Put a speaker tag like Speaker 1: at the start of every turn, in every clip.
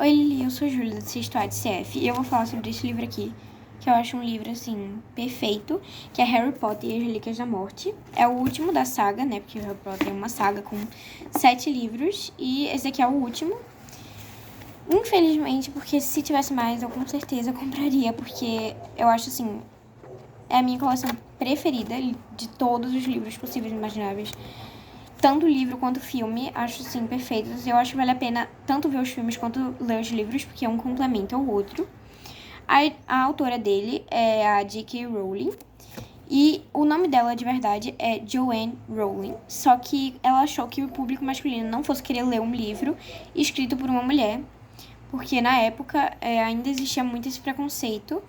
Speaker 1: Oi, Lili, eu sou Júlia, do Sexto A de CF, e eu vou falar sobre esse livro aqui, que eu acho um livro, assim, perfeito, que é Harry Potter e as Relíquias da Morte. É o último da saga, né, porque o Harry Potter é uma saga com 7 livros, e esse aqui é o último. Infelizmente, porque se tivesse mais, eu com certeza compraria, porque eu acho, assim, é a minha coleção preferida de todos os livros possíveis e imagináveis. Tanto livro quanto filme, acho, sim, perfeitos. Eu acho que vale a pena tanto ver os filmes quanto ler os livros, porque um complementa o outro. A autora dele é a J.K. Rowling. E o nome dela, de verdade, é Joanne Rowling. Só que ela achou que o público masculino não fosse querer ler um livro escrito por uma mulher, porque na época ainda existia muito esse preconceito.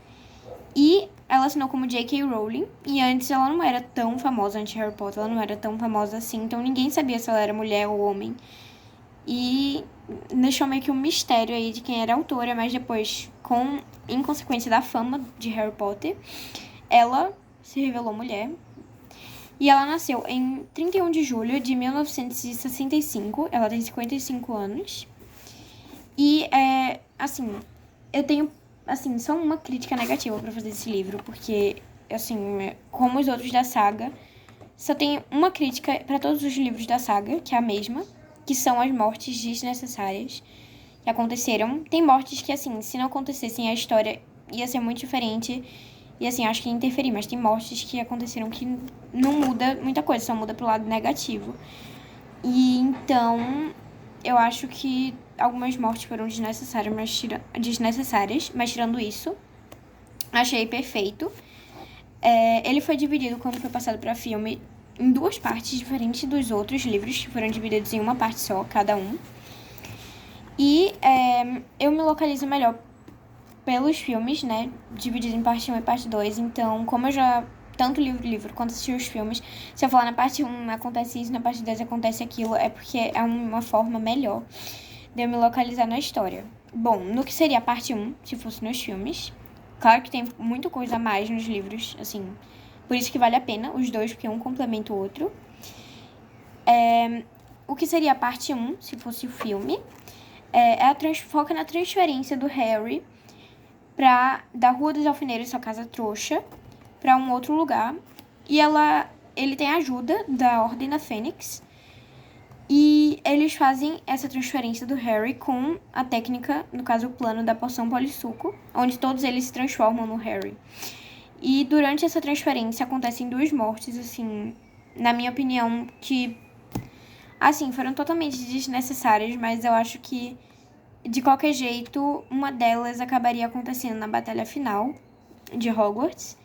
Speaker 1: E ela assinou como J.K. Rowling, e antes ela não era tão famosa, antes de Harry Potter, ela não era tão famosa assim, então ninguém sabia se ela era mulher ou homem. E deixou meio que um mistério aí de quem era a autora, mas depois, em consequência da fama de Harry Potter, ela se revelou mulher. E ela nasceu em 31 de julho de 1965, ela tem 55 anos. E, assim, eu tenho, assim, só uma crítica negativa pra fazer desse livro, porque, assim, como os outros da saga, só tem uma crítica pra todos os livros da saga, que é a mesma, que são as mortes desnecessárias que aconteceram. Tem mortes que, assim, se não acontecessem, a história ia ser muito diferente e, assim, acho que ia interferir, mas tem mortes que aconteceram que não muda muita coisa, só muda pro lado negativo. E, então, eu acho que algumas mortes foram desnecessárias, mas tirando isso, achei perfeito. Ele foi dividido, quando foi passado para filme, em 2 partes diferentes dos outros livros, que foram divididos em uma parte só, cada um. E eu me localizo melhor pelos filmes, né, dividido em parte 1 e parte 2. Então, como eu já tanto livro quanto assisti os filmes, se eu falar na parte 1 acontece isso, na parte 2 acontece aquilo, é porque é uma forma melhor de eu me localizar na história. Bom, no que seria a parte 1, se fosse nos filmes, claro que tem muita coisa a mais nos livros, assim, por isso que vale a pena os dois, porque um complementa o outro. O que seria a parte 1, se fosse o filme, foca na transferência do Harry da Rua dos Alfeneiros, sua casa trouxa, para um outro lugar. E ele tem a ajuda da Ordem da Fênix. E eles fazem essa transferência do Harry com a técnica, no caso o plano da poção polissuco, onde todos eles se transformam no Harry. E durante essa transferência acontecem 2 mortes, assim, na minha opinião, que, assim, foram totalmente desnecessárias, mas eu acho que, de qualquer jeito, uma delas acabaria acontecendo na batalha final de Hogwarts,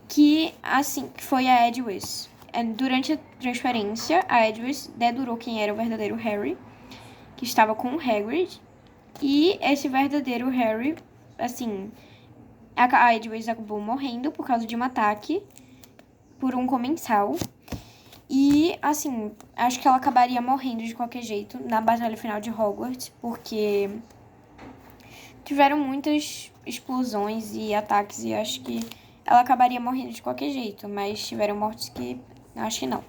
Speaker 1: que, assim, foi a Edwis. Durante a transferência, a Edwis dedurou quem era o verdadeiro Harry, que estava com o Hagrid. E esse verdadeiro Harry, assim, a Edwis acabou morrendo por causa de um ataque por um comensal. E, assim, acho que ela acabaria morrendo de qualquer jeito na batalha final de Hogwarts, porque tiveram muitas explosões e ataques e acho que ela acabaria morrendo de qualquer jeito, mas tiveram mortes que acho que não.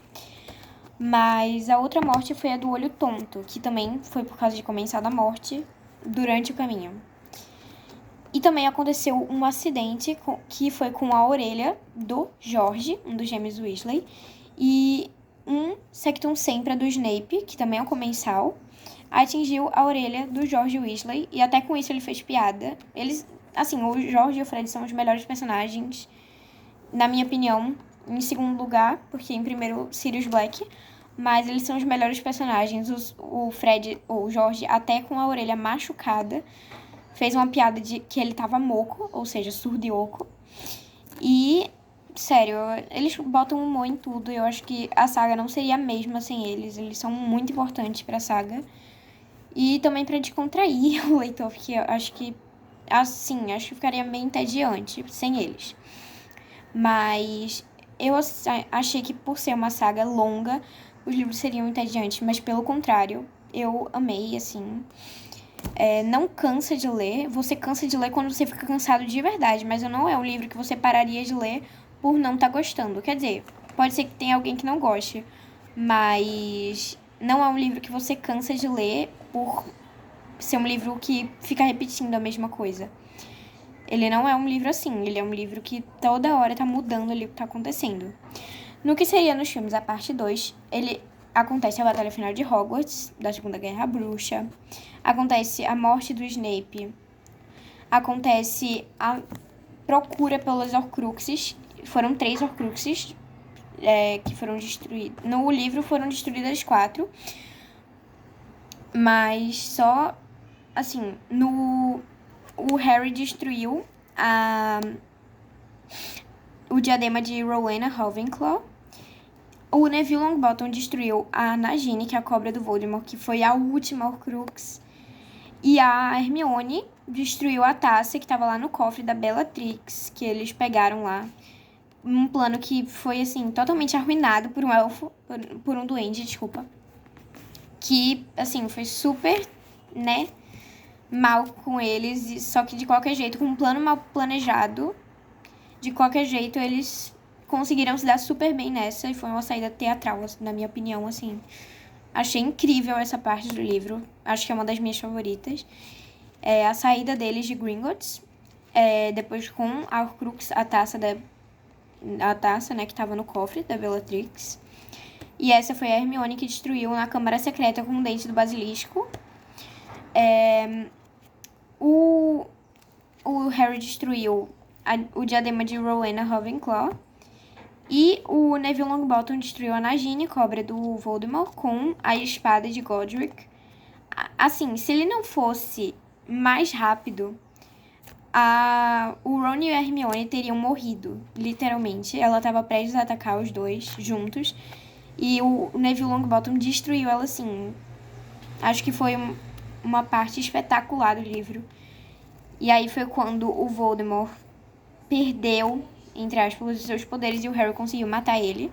Speaker 1: Mas a outra morte foi a do Olho Tonto, que também foi por causa de comensal da morte durante o caminho. E também aconteceu um acidente que foi com a orelha do George, um dos gêmeos Weasley, e um Sectum Sempra do Snape, que também é um comensal, atingiu a orelha do George Weasley, e até com isso ele fez piada. Eles, assim, o George e o Fred são os melhores personagens, na minha opinião, em segundo lugar, porque em primeiro Sirius Black, mas eles são os melhores personagens. O Fred, o George, até com a orelha machucada, fez uma piada de que ele tava moco, ou seja, surdo e oco. E, sério, eles botam humor em tudo. Eu acho que a saga não seria a mesma sem eles. Eles são muito importantes pra saga. E também pra descontrair o leitor, porque eu acho que, assim, acho que ficaria meio entediante sem eles. Mas eu achei que, por ser uma saga longa, os livros seriam entediantes, mas pelo contrário, eu amei, assim. Não cansa de ler, você cansa de ler quando você fica cansado de verdade, mas não é um livro que você pararia de ler por não estar gostando. Quer dizer, pode ser que tenha alguém que não goste, mas não é um livro que você cansa de ler por ser um livro que fica repetindo a mesma coisa. Ele não é um livro assim, ele é um livro que toda hora tá mudando ali o que tá acontecendo. No que seria nos filmes a parte 2, ele acontece a batalha final de Hogwarts, da Segunda Guerra Bruxa, acontece a morte do Snape, acontece a procura pelos Horcruxes, foram 3 Horcruxes que foram destruídos. No livro foram destruídas 4, mas só, assim, o Harry destruiu o diadema de Rowena Ravenclaw. O Neville Longbottom destruiu a Nagini, que é a cobra do Voldemort, que foi a última Horcrux. E a Hermione destruiu a taça que estava lá no cofre da Bellatrix, que eles pegaram lá. Um plano que foi, assim, totalmente arruinado por um elfo, por um duende, desculpa. Que, assim, foi super, né, mal com eles, só que de qualquer jeito, com um plano mal planejado, de qualquer jeito eles conseguiram se dar super bem nessa, e foi uma saída teatral, na minha opinião, assim. Achei incrível essa parte do livro, acho que é uma das minhas favoritas. A saída deles de Gringotts, depois com a Horcrux, a taça, né, que tava no cofre da Bellatrix. E essa foi a Hermione que destruiu na Câmara Secreta com o dente do basilisco. O Harry destruiu o diadema de Rowena Ravenclaw. E o Neville Longbottom destruiu a Nagini, cobra do Voldemort, com a espada de Godric. Assim, se ele não fosse mais rápido, o Ron e a Hermione teriam morrido, literalmente. Ela estava prestes a atacar os dois juntos. E o Neville Longbottom destruiu ela, assim. Acho que foi uma parte espetacular do livro. E aí foi quando o Voldemort perdeu, entre aspas, os seus poderes e o Harry conseguiu matar ele.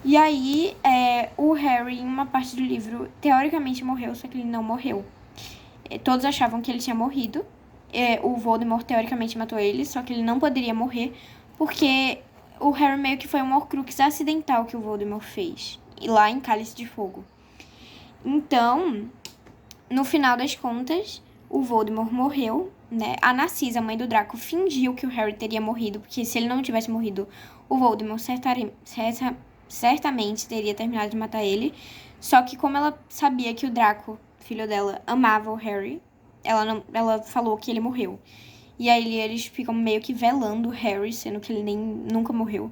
Speaker 1: E aí, o Harry, em uma parte do livro, teoricamente morreu, só que ele não morreu. Todos achavam que ele tinha morrido. O Voldemort, teoricamente, matou ele, só que ele não poderia morrer, porque o Harry meio que foi um Horcrux acidental que o Voldemort fez, lá em Cálice de Fogo. Então, no final das contas, o Voldemort morreu, né? A Narcisa, mãe do Draco, fingiu que o Harry teria morrido, porque se ele não tivesse morrido, o Voldemort certamente teria terminado de matar ele. Só que como ela sabia que o Draco, filho dela, amava o Harry, ela falou que ele morreu. E aí eles ficam meio que velando o Harry, sendo que ele nunca morreu.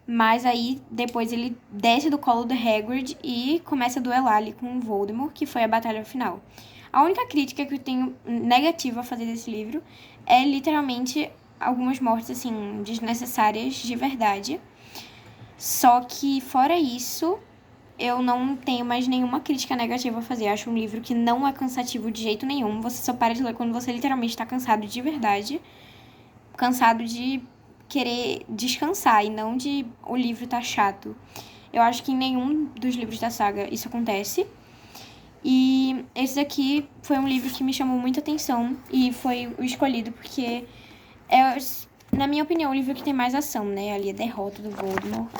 Speaker 1: Mas aí, depois ele desce do colo do Hagrid e começa a duelar ali com o Voldemort, que foi a batalha final. A única crítica que eu tenho negativa a fazer desse livro é literalmente algumas mortes, assim, desnecessárias de verdade. Só que, fora isso, eu não tenho mais nenhuma crítica negativa a fazer. Eu acho um livro que não é cansativo de jeito nenhum. Você só para de ler quando você literalmente tá cansado de verdade. Cansado de querer descansar e não de o livro tá chato. Eu acho que em nenhum dos livros da saga isso acontece. E esse daqui foi um livro que me chamou muita atenção e foi o escolhido porque é, na minha opinião, o livro que tem mais ação, né? Ali a derrota do Voldemort,